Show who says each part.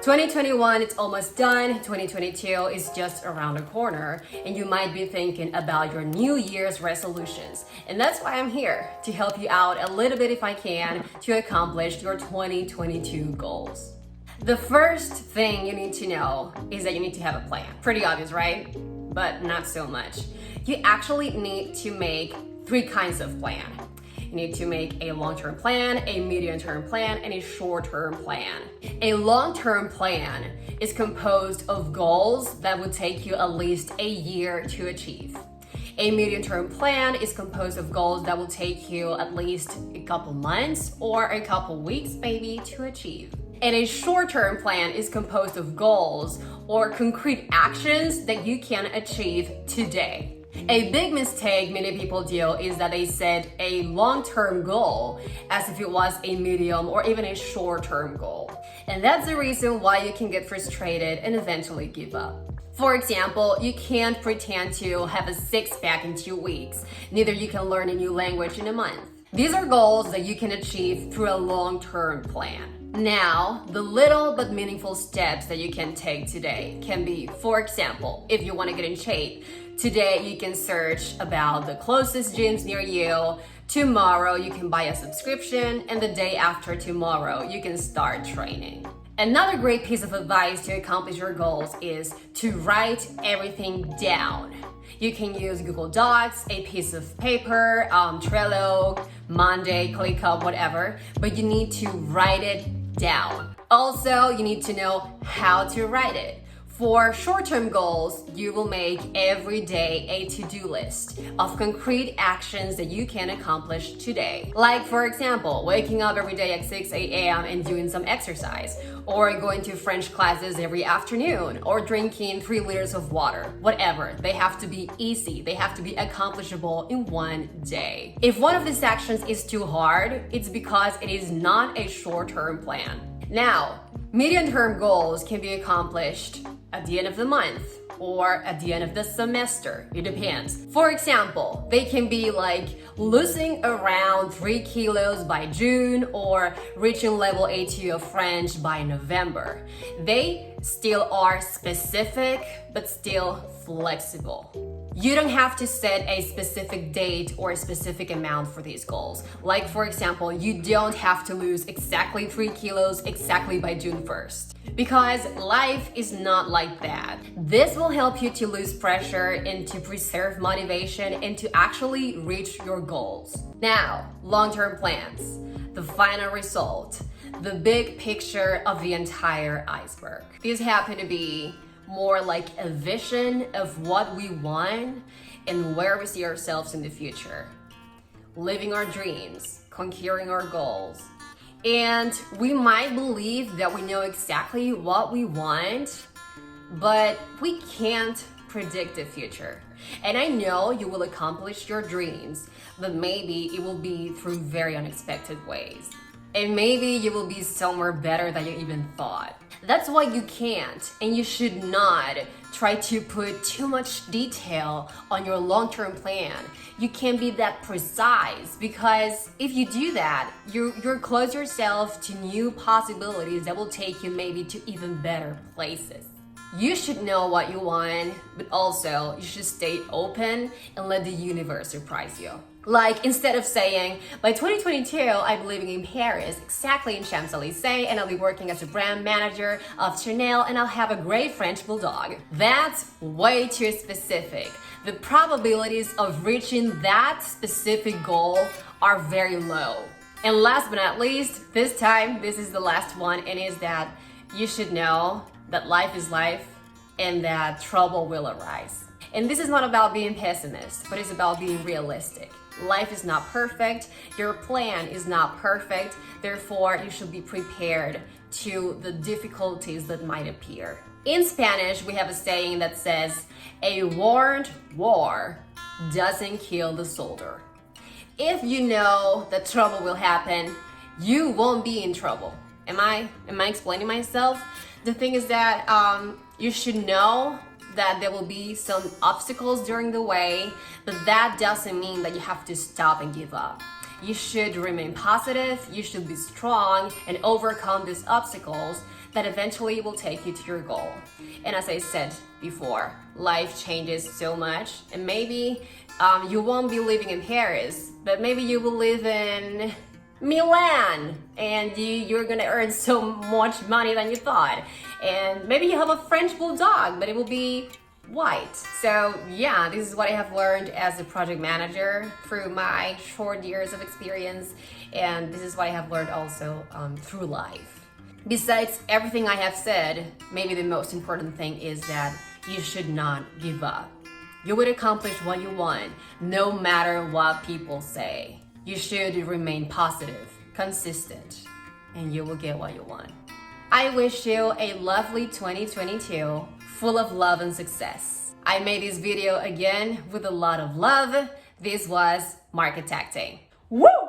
Speaker 1: 2021, it's almost done. 2022 is just around the corner, and you might be thinking about your New Year's resolutions. And that's why I'm here, to help you out a little bit if I can to accomplish your 2022 goals. The first thing you need to know is that you need to have a plan. Pretty obvious, right? But not so much. You actually need to make three kinds of plan. You need to make a long-term plan, a medium-term plan, and a short-term plan. A long-term plan is composed of goals that would take you at least a year to achieve. A medium-term plan is composed of goals that will take you at least a couple months or a couple weeks maybe to achieve. And a short-term plan is composed of goals or concrete actions that you can achieve today. A big mistake many people do is that they set a long-term goal as if it was a medium or even a short-term goal. And that's the reason why you can get frustrated and eventually give up. For example, you can't pretend to have a six-pack in 2 weeks. Neither you can learn a new language in a month. These are goals that you can achieve through a long-term plan. Now, the little but meaningful steps that you can take today can be, for example, if you want to get in shape, today you can search about the closest gyms near you. Tomorrow you can buy a subscription, and the day after tomorrow you can start training. Another great piece of advice to accomplish your goals is to write everything down. You can use Google Docs, a piece of paper, Trello, Monday, ClickUp, whatever, but you need to write it down. Also, you need to know how to write it. For short-term goals, you will make every day a to-do list of concrete actions that you can accomplish today. Like, for example, waking up every day at 6 a.m. and doing some exercise, or going to French classes every afternoon, or drinking 3 liters of water. Whatever. They have to be easy. They have to be accomplishable in one day. If one of these actions is too hard, it's because it is not a short-term plan. Now, medium-term goals can be accomplished at the end of the month or at the end of the semester. It depends. For example, they can be like losing around 3 kilos by June or reaching level A2 of French by November. They still are specific, but still flexible. You don't have to set a specific date or a specific amount for these goals. Like, for example, you don't have to lose exactly 3 kilos exactly by June 1st. Because life is not like that. This will help you to lose pressure and to preserve motivation and to actually reach your goals. Now, long-term plans, the final result, the big picture of the entire iceberg. These happen to be more like a vision of what we want and where we see ourselves in the future. Living our dreams, conquering our goals. And we might believe that we know exactly what we want, but we can't predict the future. And I know you will accomplish your dreams, but maybe it will be through very unexpected ways. And maybe you will be somewhere better than you even thought. That's why you can't and you should not try to put too much detail on your long-term plan. You can't be that precise, because if you do that, you're close yourself to new possibilities that will take you maybe to even better places. You should know what you want, but also you should stay open and let the universe surprise you. Like, instead of saying, by 2022, I'll be living in Paris, exactly in Champs-Élysées, and I'll be working as a brand manager of Chanel, and I'll have a great French bulldog. That's way too specific. The probabilities of reaching that specific goal are very low. And last but not least, this time, this is the last one, and is that you should know that life is life and that trouble will arise. And this is not about being pessimist, but it's about being realistic. Life is not perfect, your plan is not perfect, therefore you should be prepared to the difficulties that might appear. In Spanish, we have a saying that says, a warned war doesn't kill the soldier. If you know that trouble will happen, you won't be in trouble. Am I explaining myself? The thing is that you should know that there will be some obstacles during the way, but that doesn't mean that you have to stop and give up. You should remain positive, you should be strong and overcome these obstacles that eventually will take you to your goal. And as I said before, life changes so much, and maybe you won't be living in Paris, but maybe you will live in Milan, and you're gonna earn so much money than you thought. And maybe you have a French bulldog, but it will be white. So yeah, this is what I have learned as a project manager through my short years of experience, and this is what I have learned also through life. Besides everything I have said, maybe the most important thing is that you should not give up. You will accomplish what you want, no matter what people say. You should remain positive, consistent, and you will get what you want. I wish you a lovely 2022, full of love and success. I made this video again with a lot of love. This was Market Tacting. Woo!